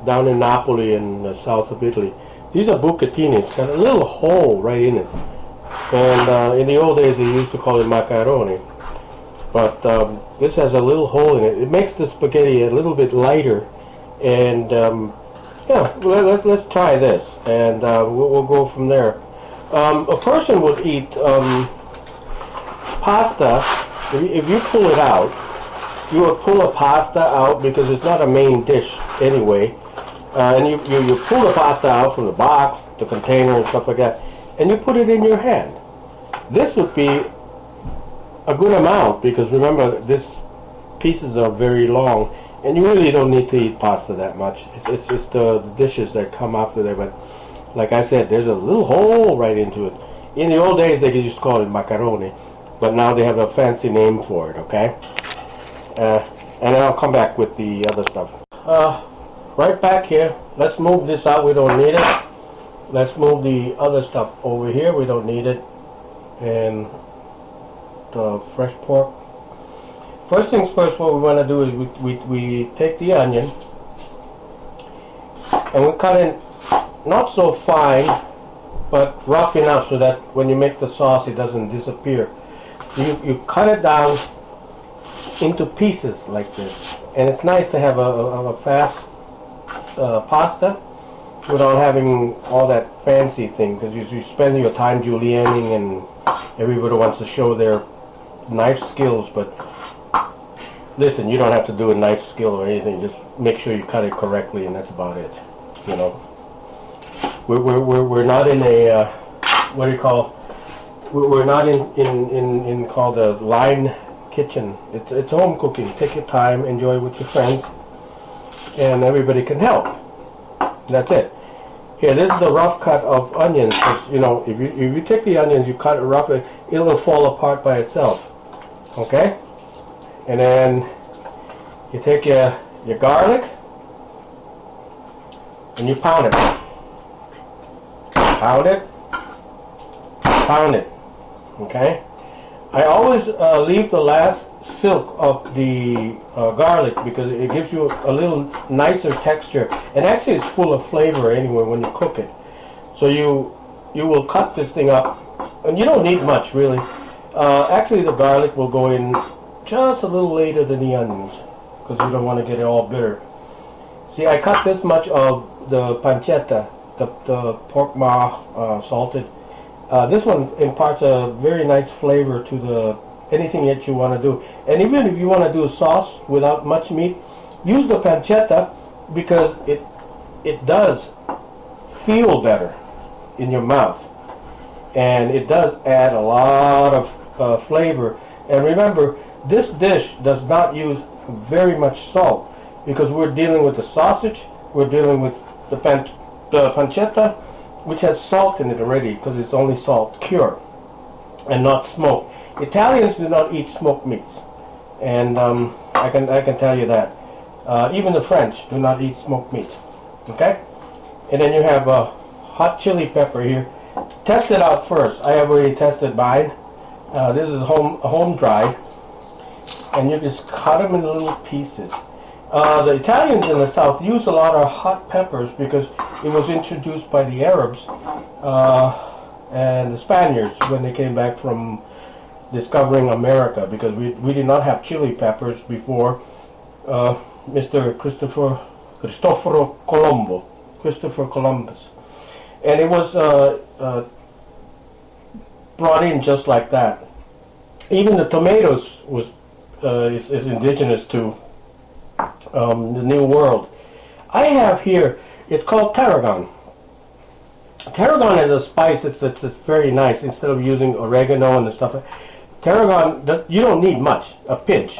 down in Napoli in the south of Italy. These are bucatini. It's got a little hole right in it. And in the old days they used to call it macaroni. But this has a little hole in it. It makes the spaghetti a little bit lighter. And yeah, let's try this. And we'll go from there. A person would eat pasta. If you pull it out, you would pull a pasta out because it's not a main dish anyway. And you pull the pasta out from the box, the container and stuff like that, and you put it in your hand. This would be a good amount because remember, these pieces are very long and you really don't need to eat pasta that much. It's just the dishes that come after there. But like I said, there's a little hole right into it. In the old days they used to call it macaroni, but now they have a fancy name for it, okay? And then I'll come back with the other stuff. Right back here. Let's move this out. We don't need it. Let's move the other stuff over here. We don't need it. And the fresh pork. First things first, what we want to do is we take the onion and we cut it not so fine, but rough enough so that when you make the sauce it doesn't disappear. You cut it down into pieces like this, and it's nice to have a fast pasta without having all that fancy thing, because you spend your time julienning and everybody wants to show their knife skills, but listen, you don't have to do a knife skill or anything, just make sure you cut it correctly and that's about it. You know, we're not in a what do you call, we're not in called a line kitchen. It's home cooking. Take your time, enjoy it with your friends, and everybody can help. That's it. Here, this is the rough cut of onions. You know, if you take the onions, you cut it rough, it'll fall apart by itself. Okay? And then you take your garlic and you pound it. Pound it. Pound it. Okay? I always leave the last silk of the garlic because it gives you a little nicer texture, and actually it's full of flavor anyway when you cook it. So you will cut this thing up, and you don't need much really. Actually the garlic will go in just a little later than the onions because you don't want to get it all bitter. See, I cut this much of the pancetta, the pork ma salted. This one imparts a very nice flavor to the anything that you want to do. And even if you want to do a sauce without much meat, use the pancetta because it does feel better in your mouth. And it does add a lot of flavor. And remember, this dish does not use very much salt because we're dealing with the sausage, we're dealing with the pancetta, which has salt in it already because it's only salt cured and not smoked. Italians do not eat smoked meats, and I can tell you that. Even the French do not eat smoked meat. Okay, and then you have a hot chili pepper here. Test it out first. I have already tested mine. This is home dried, and you just cut them in little pieces. The Italians in the south use a lot of hot peppers because it was introduced by the Arabs and the Spaniards when they came back from discovering America, because we did not have chili peppers before Mr. Christopher Columbus, and it was brought in just like that. Even the tomatoes is indigenous to the New World. I have here, it's called tarragon. Tarragon is a spice. It's very nice. Instead of using oregano and the stuff, tarragon, you don't need much. A pinch.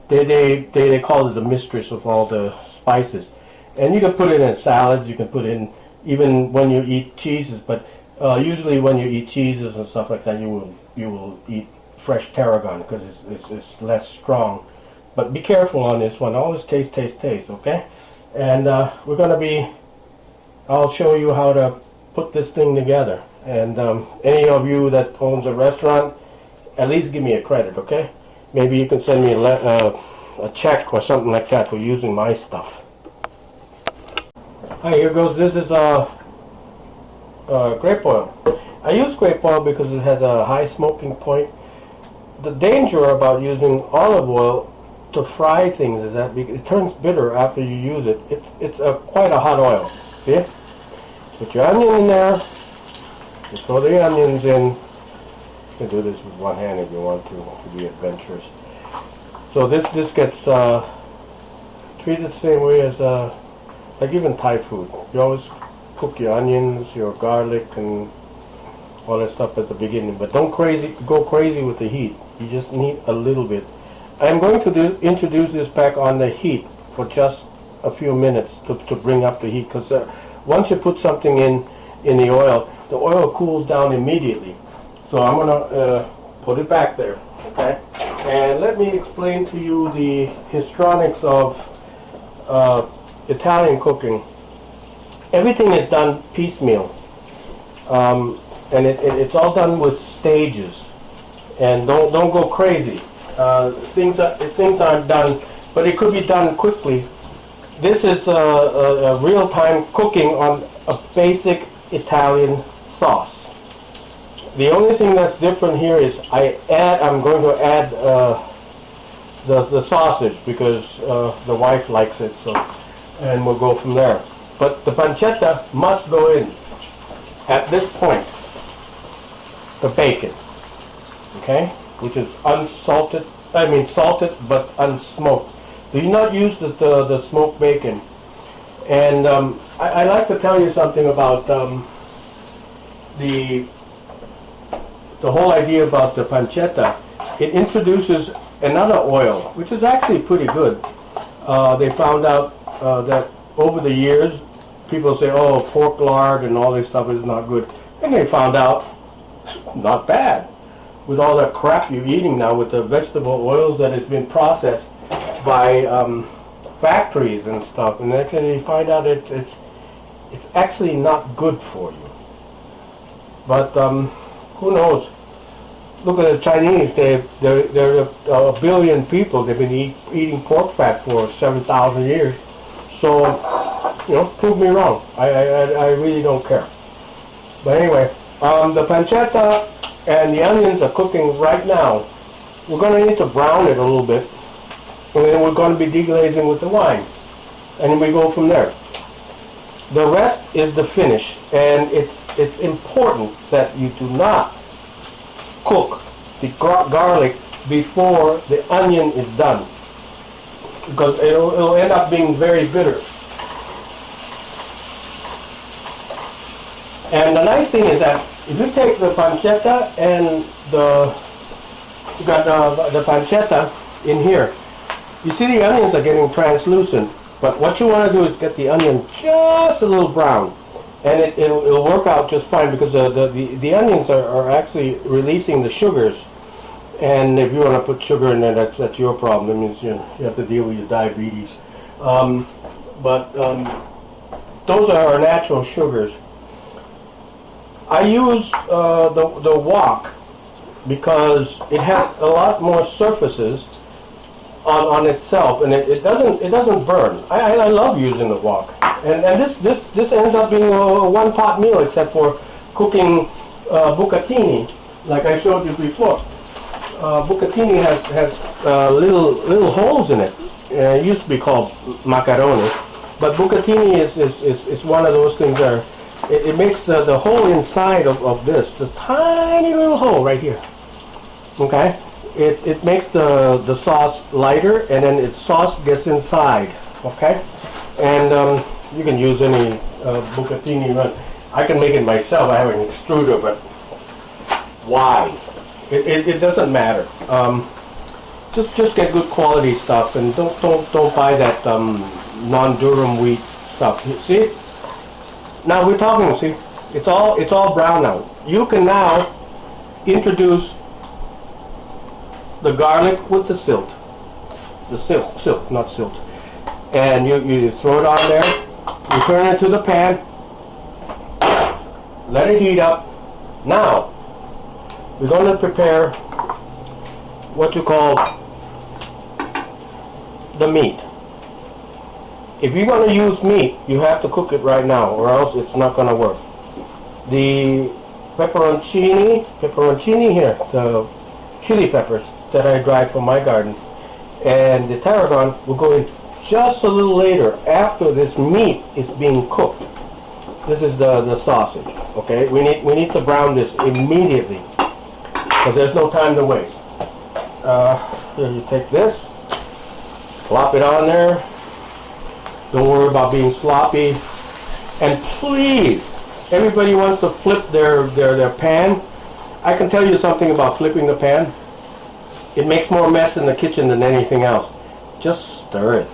They call it the mistress of all the spices, and you can put it in salads. You can put it in even when you eat cheeses. But usually when you eat cheeses and stuff like that, you will eat fresh tarragon because it's less strong. But be careful on this one. Always taste. Okay, and we're gonna be. I'll show you how to put this thing together. And any of you that owns a restaurant, at least give me a credit, okay? Maybe you can send me a check or something like that for using my stuff. Hi, here goes. This is grape oil. I use grape oil because it has a high smoking point. The danger about using olive oil to fry things is that it turns bitter after you use it. It's quite a hot oil. See? Put your onion in there. You throw the onions in. You can do this with one hand if you want to be adventurous. So this gets treated the same way as like even Thai food. You always cook your onions, your garlic, and all that stuff at the beginning. But don't go crazy with the heat. You just need a little bit. I'm going to introduce this back on the heat for just a few minutes to bring up the heat, because once you put something in the oil cools down immediately. So I'm going to put it back there, okay? And let me explain to you the histrionics of Italian cooking. Everything is done piecemeal, and it's all done with stages. And don't go crazy. Things aren't done, but it could be done quickly. This is a real-time cooking on a basic Italian sauce. The only thing that's different here is I'm going to add the sausage because the wife likes it, so, and we'll go from there. But the pancetta must go in at this point. The bacon, okay, which is unsalted. I mean salted but unsmoked. Do not use the smoked bacon. And I like to tell you something about the whole idea about the pancetta. It introduces another oil, which is actually pretty good. They found out that over the years, people say, oh, pork lard and all this stuff is not good. And they found out, not bad. With all that crap you're eating now, with the vegetable oils that has been processed by factories and stuff, and actually you find out it's actually not good for you. But who knows? Look at the Chinese. They're a billion people. They've been eating pork fat for 7,000 years. So, prove me wrong. I really don't care. But anyway, the pancetta and the onions are cooking right now. We're going to need to brown it a little bit, and then we're going to be deglazing with the wine, and then we go from there. The rest is the finish, and it's important that you do not cook the garlic before the onion is done, because it'll end up being very bitter. And the nice thing is that if you take the pancetta and the pancetta in here, you see the onions are getting translucent. But what you want to do is get the onion just a little brown, and it'll work out just fine, because the onions are actually releasing the sugars. And if you want to put sugar in there, that's your problem. That means you have to deal with your diabetes. But those are our natural sugars. I use the wok because it has a lot more surfaces on itself, and it doesn't burn. I love using the wok, and this ends up being a one-pot meal, except for cooking bucatini, like I showed you before. Bucatini has little holes in it. It used to be called macaroni, but bucatini is one of those things that it makes the whole inside of this tiny little hole right here. Okay. It makes the sauce lighter, and then its sauce gets inside, okay? And you can use any bucatini run. I can make it myself. I have an extruder, but why? It doesn't matter. Just get good quality stuff, and don't buy that non-durum wheat stuff. See? Now we're talking. See, it's all brown now. You can now introduce the garlic with the silk, not silt, and you throw it on there. You turn it to the pan, let it heat up. Now we're going to prepare what you call the meat. if you're going to use meat, you have to cook it right now, or else it's not going to work. The pepperoncini here, the chili peppers that I dried from my garden, and the tarragon will go in just a little later after this meat is being cooked. This is the sausage. Okay, we need to brown this immediately because there's no time to waste. Here you take this, plop it on there. Don't worry about being sloppy. And please, everybody wants to flip their pan. I can tell you something about flipping the pan. It makes more mess in the kitchen than anything else. Just stir it,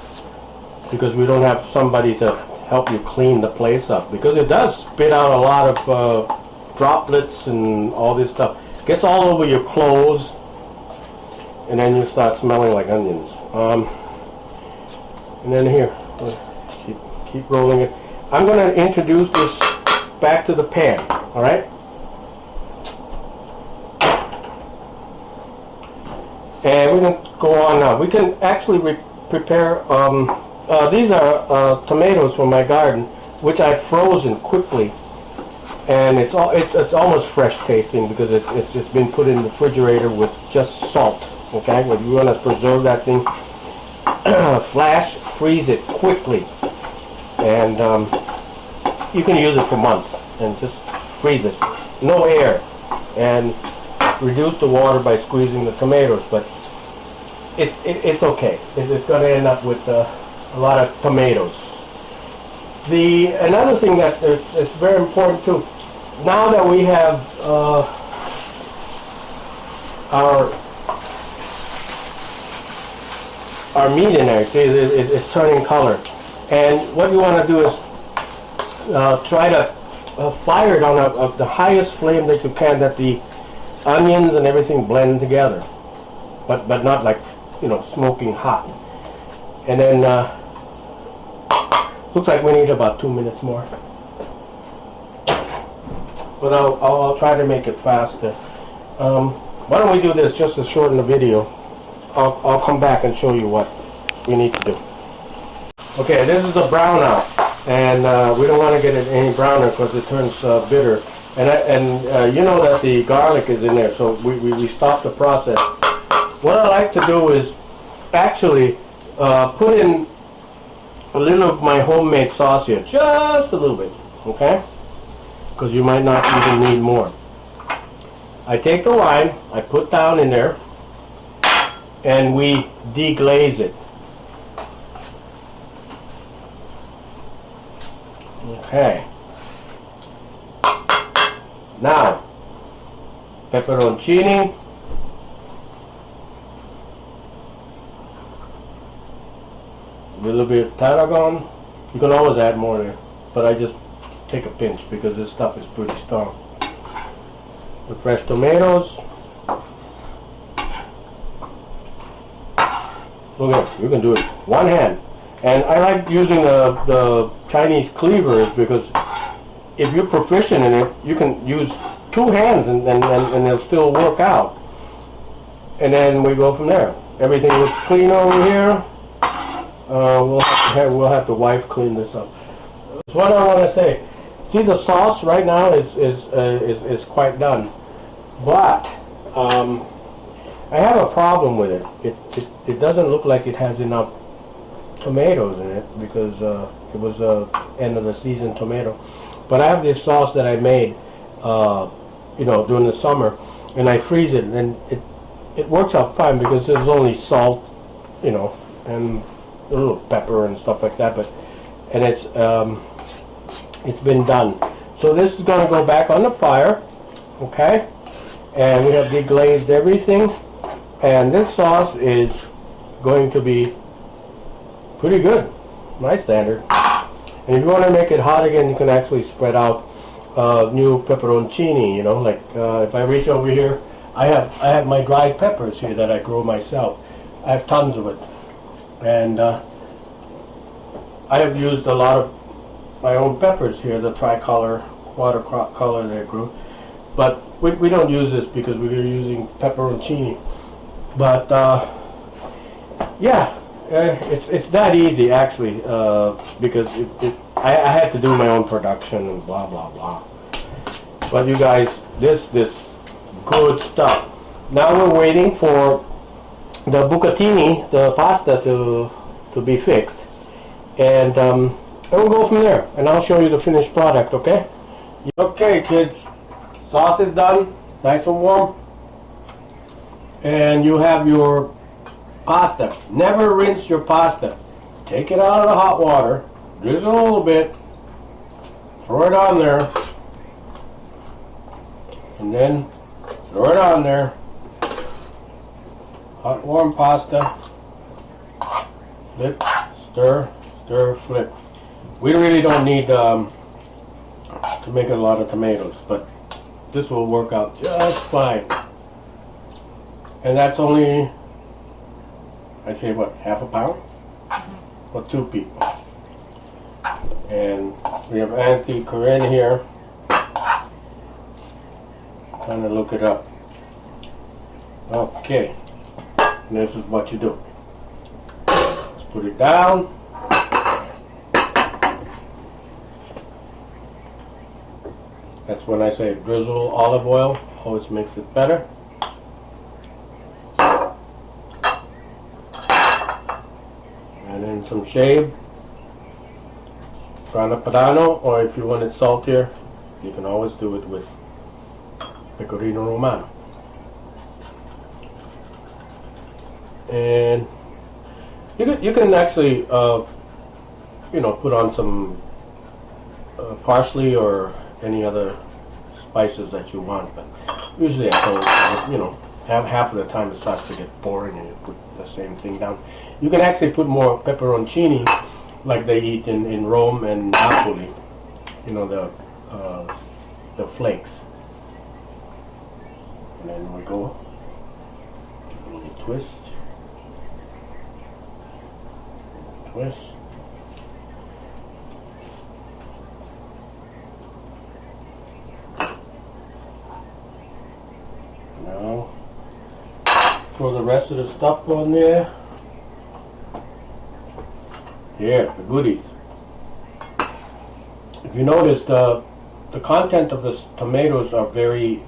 because we don't have somebody to help you clean the place up, because it does spit out a lot of droplets and all this stuff. Gets all over your clothes, and then you start smelling like onions. And then here, keep rolling it. I'm going to introduce this back to the pan. All right. And we can go on now. We can actually prepare. These are tomatoes from my garden, which I've frozen quickly, and it's almost fresh tasting because it's just been put in the refrigerator with just salt. Okay, if you want to preserve that thing, flash freeze it quickly, and you can use it for months and just freeze it, no air, and reduce the water by squeezing the tomatoes. But it's okay. It's going to end up with a lot of tomatoes. Another thing that is very important too. Now that we have our meat in there, see, it's turning color, and what you want to do is try to fire it on the highest flame that you can, that the onions and everything blend together, but not like, you know, smoking hot. And then looks like we need about 2 minutes more, but I'll try to make it faster. Why don't we do this just to shorten the video? I'll come back and show you what we need to do. Okay, this is the brown out, and we don't want to get it any browner because it turns bitter. And you know that the garlic is in there, so we stop the process. What I like to do is actually put in a little of my homemade sauce here, just a little bit, okay? Because you might not even need more. I take the lime, I put down in there, and we deglaze it. Okay. Now, pepperoncini. A little bit of tarragon. You can always add more there, but I just take a pinch because this stuff is pretty strong. The fresh tomatoes. Look at it, you can do it one hand. And I like using the Chinese cleavers because if you're proficient in it, you can use two hands and it'll still work out. And then we go from there. Everything looks clean over here. We'll have the wife clean this up. That's what I want to say. See, the sauce right now is quite done, but I have a problem with it. It doesn't look like it has enough tomatoes in it because it was end of the season tomato. But I have this sauce that I made, you know, during the summer, and I freeze it, and it works out fine because there's only salt, you know, and a little pepper and stuff like that. And it's been done. So this is going to go back on the fire, okay? And we have deglazed everything, and this sauce is going to be pretty good, my standard. And if you want to make it hot again, you can actually spread out new pepperoncini. You know, like if I reach over here, I have my dried peppers here that I grow myself. I have tons of it, and I have used a lot of my own peppers here, the tricolor, watercolor that I grew. But we don't use this because we're using pepperoncini. But yeah, It's not easy actually because I had to do my own production and blah blah blah. But you guys, this good stuff. Now we're waiting for the bucatini, the pasta, to be fixed, and we'll go from there. And I'll show you the finished product. Okay? Okay, kids. Sauce is done, nice and warm, and you have your pasta. Never rinse your pasta. Take it out of the hot water, drizzle a little bit, throw it on there, and then throw it on there. Hot warm pasta. Flip, stir, stir, flip. We really don't need to make a lot of tomatoes, but this will work out just fine. And that's only, I say what, half a pound? For 2 people. And we have Auntie Corinne here. Trying to look it up. Okay. And this is what you do. Let's put it down. That's when I say drizzle olive oil, always makes it better. And then some shave, grana padano, or if you want it saltier, you can always do it with pecorino romano. And you can actually, put on some parsley or any other spices that you want, but usually I don't, half of the time it starts to get boring and you put the same thing down. You can actually put more pepperoncini like they eat in Rome and Napoli, the flakes. And then we go, give a little twist, twist. Now, throw the rest of the stuff on there. Here, the goodies. If you notice, the content of the tomatoes are very,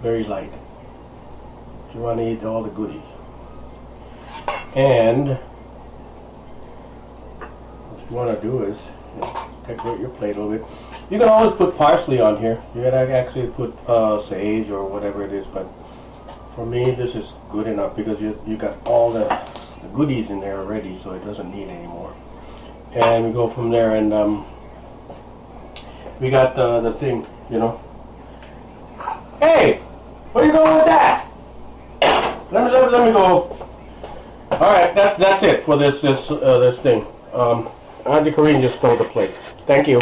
very light. You want to eat all the goodies. And what you want to do is decorate your plate a little bit. You can always put parsley on here. You can actually put sage or whatever it is, but for me this is good enough because you got all the goodies in there already, so it doesn't need any more. And we go from there, and we got the thing, Hey, where are you going with that? Let me go. All right, that's it for this thing. Auntie Corinne just stole the plate. Thank you.